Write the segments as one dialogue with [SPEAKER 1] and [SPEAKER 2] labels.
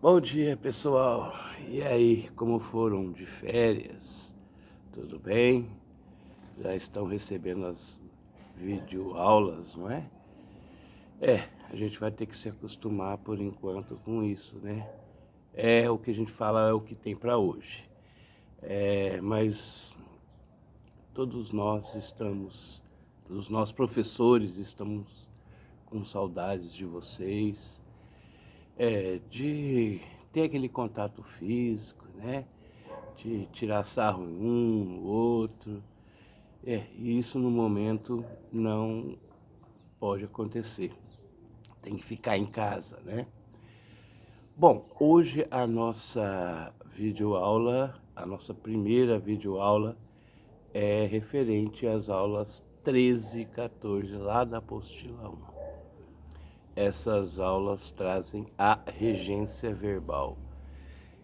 [SPEAKER 1] Bom dia, pessoal. E aí, como foram de férias? Tudo bem? Já estão recebendo as videoaulas, não é? A gente vai ter que se acostumar por enquanto com isso, né? É o que a gente fala, é o que tem para hoje. Mas todos nós professores estamos com saudades de vocês, de ter aquele contato físico, né? De tirar sarro em um, no outro. E isso no momento não pode acontecer. Tem que ficar em casa, né? Bom, hoje a nossa videoaula, a nossa primeira videoaula é referente às aulas 13 e 14 lá da apostila 1. Essas aulas trazem a regência verbal.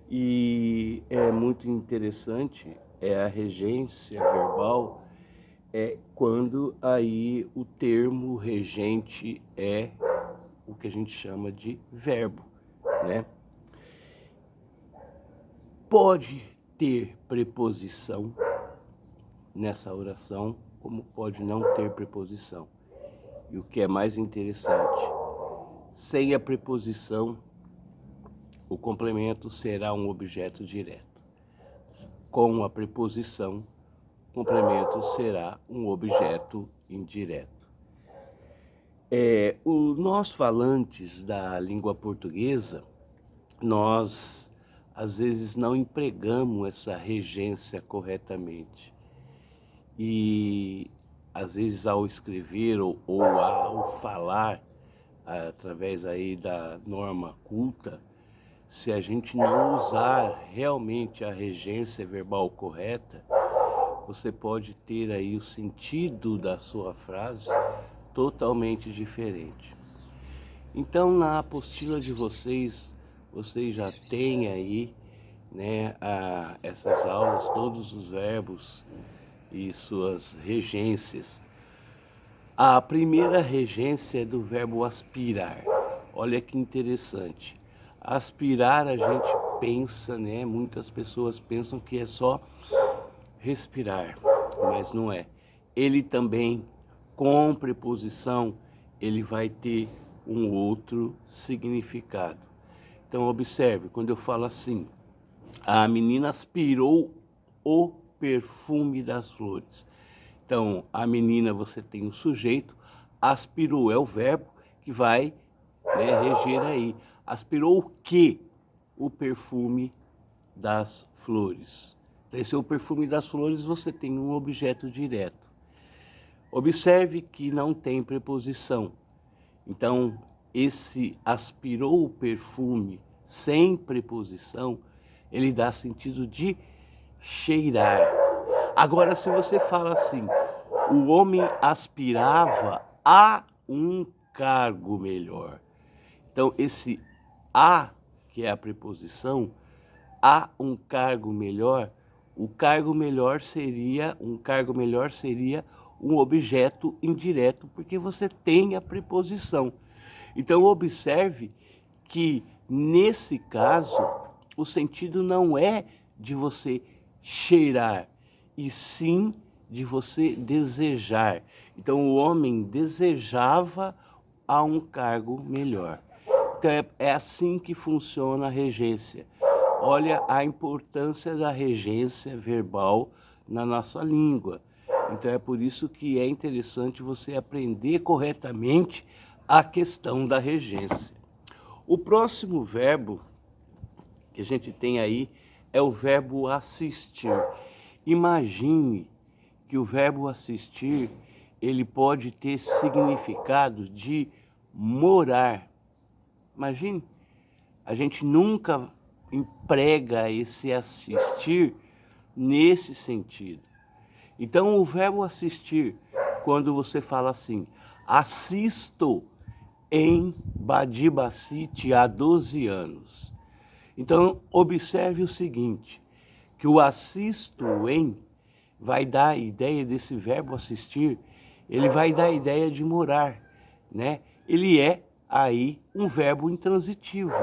[SPEAKER 1] E é muito interessante, a regência verbal quando aí o termo regente é o que a gente chama de verbo, né? Pode ter preposição nessa oração, como pode não ter preposição. E o que é mais interessante, sem a preposição, o complemento será um objeto direto. Com a preposição, o complemento será um objeto indireto. Nós falantes da língua portuguesa, nós às vezes não empregamos essa regência corretamente. E às vezes ao escrever ou ao falar, através aí da norma culta, se a gente não usar realmente a regência verbal correta, você pode ter aí o sentido da sua frase totalmente diferente. Então, na apostila de vocês já têm aí, né, essas aulas, todos os verbos e suas regências. A primeira regência é do verbo aspirar. Olha que interessante. Aspirar a gente pensa, né? Muitas pessoas pensam que é só respirar, mas não é. Ele também, com preposição, ele vai ter um outro significado. Então observe, quando eu falo assim, a menina aspirou o perfume das flores. Então, a menina, você tem o sujeito, aspirou é o verbo que vai, né, reger aí. Aspirou o quê? O perfume das flores. Esse é o perfume das flores, você tem um objeto direto. Observe que não tem preposição. Então, esse aspirou o perfume sem preposição, ele dá sentido de cheirar. Agora, se você fala assim, o homem aspirava a um cargo melhor. Então, esse a, que é a preposição, a um cargo melhor, o cargo melhor seria, um objeto indireto, porque você tem a preposição. Então, observe que, nesse caso, o sentido não é de você cheirar, e sim de você desejar. Então, o homem desejava a um cargo melhor. Então, é assim que funciona a regência. Olha a importância da regência verbal na nossa língua. Então, é por isso que é interessante você aprender corretamente a questão da regência. O próximo verbo que a gente tem aí é o verbo assistir. Imagine que o verbo assistir, ele pode ter significado de morar. Imagine, a gente nunca emprega esse assistir nesse sentido. Então, o verbo assistir, quando você fala assim, assisto em Badibacite há 12 anos. Então, observe o seguinte, que o assisto em vai dar a ideia desse verbo assistir, ele vai dar a ideia de morar, né? Ele é aí um verbo intransitivo.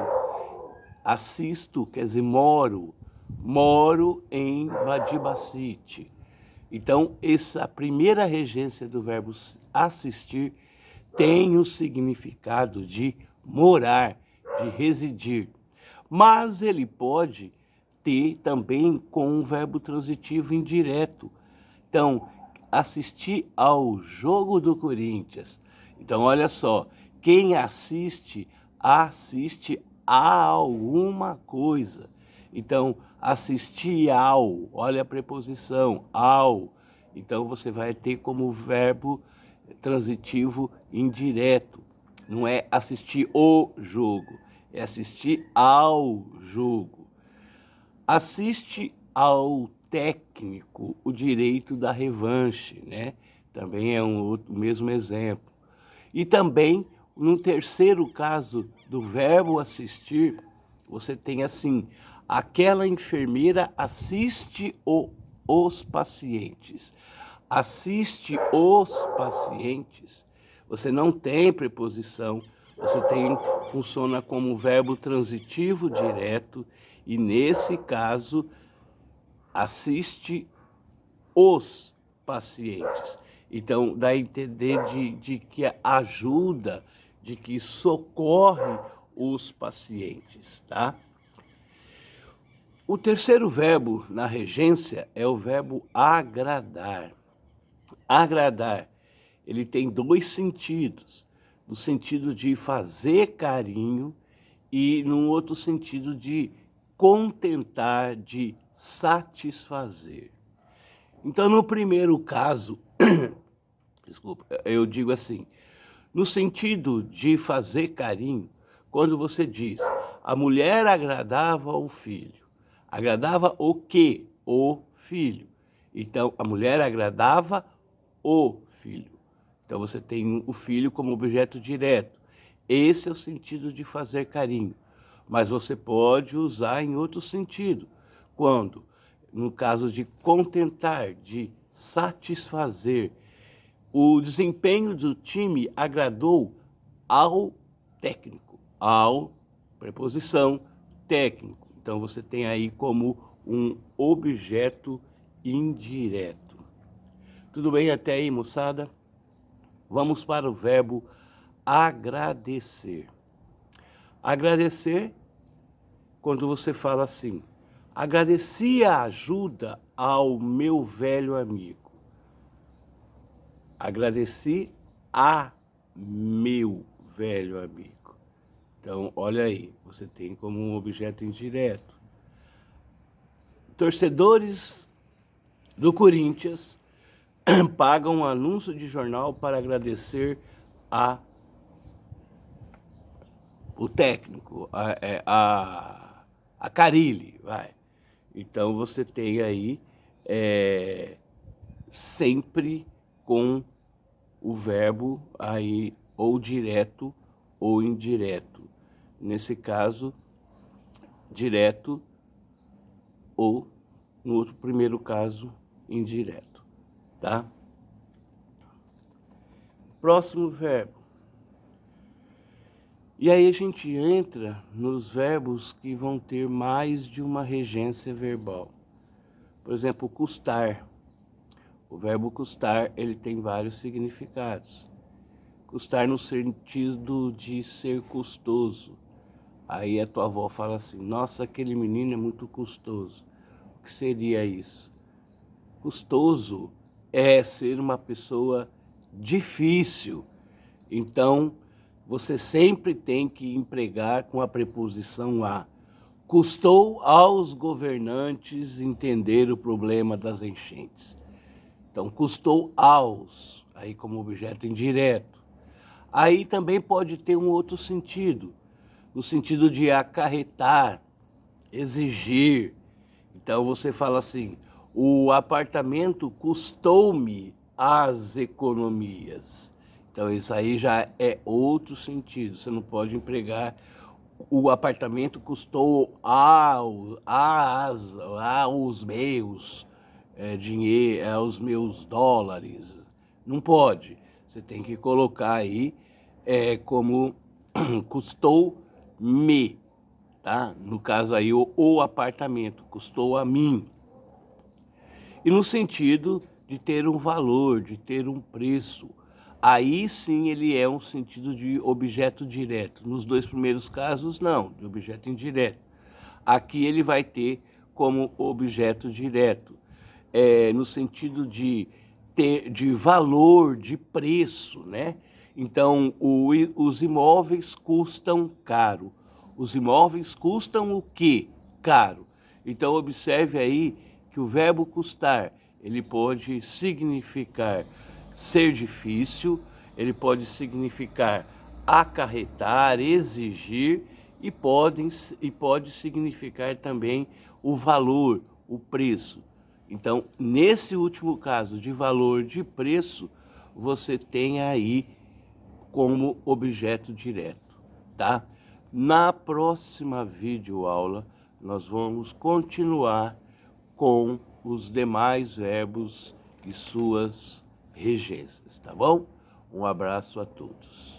[SPEAKER 1] Assisto, quer dizer, moro em Badibacite. Então, essa primeira regência do verbo assistir tem o significado de morar, de residir. Mas ele pode ter também com um verbo transitivo indireto. Então, assistir ao jogo do Corinthians. Então, olha só, quem assiste a alguma coisa. Então, assistir ao, olha a preposição, ao. Então, você vai ter como verbo transitivo indireto. Não é assistir o jogo, é assistir ao jogo. Assiste ao técnico o direito da revanche, né? Também é o mesmo exemplo. E também, no terceiro caso do verbo assistir, você tem assim, aquela enfermeira assiste os pacientes. Assiste os pacientes, você não tem preposição, você funciona como verbo transitivo direto e nesse caso assiste os pacientes. Então dá a entender de que ajuda, de que socorre os pacientes, tá? O terceiro verbo na regência é o verbo agradar. Agradar, ele tem dois sentidos, no sentido de fazer carinho e num outro sentido de contentar, de satisfazer. Então, no primeiro caso, desculpa, eu digo assim, no sentido de fazer carinho, quando você diz, a mulher agradava o filho. Agradava o quê? O filho. Então, a mulher agradava o filho. Então, você tem o filho como objeto direto. Esse é o sentido de fazer carinho. Mas você pode usar em outro sentido. Quando? No caso de contentar, de satisfazer. O desempenho do time agradou ao técnico, ao preposição técnico. Então, você tem aí como um objeto indireto. Tudo bem até aí, moçada? Vamos para o verbo agradecer. Agradecer, quando você fala assim, agradeci a ajuda ao meu velho amigo. Agradeci a meu velho amigo. Então, olha aí, você tem como um objeto indireto. Torcedores do Corinthians pagam um anúncio de jornal para agradecer o técnico, a Carille, vai. Então você tem aí sempre com o verbo aí ou direto ou indireto. Nesse caso, direto ou, no outro primeiro caso, indireto, tá? Próximo verbo. E aí a gente entra nos verbos que vão ter mais de uma regência verbal. Por exemplo, custar. O verbo custar, ele tem vários significados. Custar no sentido de ser custoso. Aí a tua avó fala assim, nossa, aquele menino é muito custoso. O que seria isso? Custoso é ser uma pessoa difícil. Então, você sempre tem que empregar com a preposição a. Custou aos governantes entender o problema das enchentes. Então, custou aos, aí como objeto indireto. Aí também pode ter um outro sentido, no sentido de acarretar, exigir. Então, você fala assim, o apartamento custou-me as economias. Então, isso aí já é outro sentido. Você não pode empregar o apartamento custou aos meus dinheiro, aos meus dólares. Não pode. Você tem que colocar aí como custou-me. tá? No caso aí, o apartamento custou a mim. E no sentido de ter um valor, de ter um preço. Aí sim ele é um sentido de objeto direto. Nos dois primeiros casos, não, de objeto indireto. Aqui ele vai ter como objeto direto, no sentido de ter de valor, de preço, né? Então, os imóveis custam caro. Os imóveis custam o quê? Caro. Então, observe aí que o verbo custar, ele pode significar ser difícil, ele pode significar acarretar, exigir e pode significar também o valor, o preço. Então, nesse último caso de valor de preço, você tem aí como objeto direto, tá? Na próxima videoaula, nós vamos continuar com os demais verbos e suas regências, tá bom? Um abraço a todos.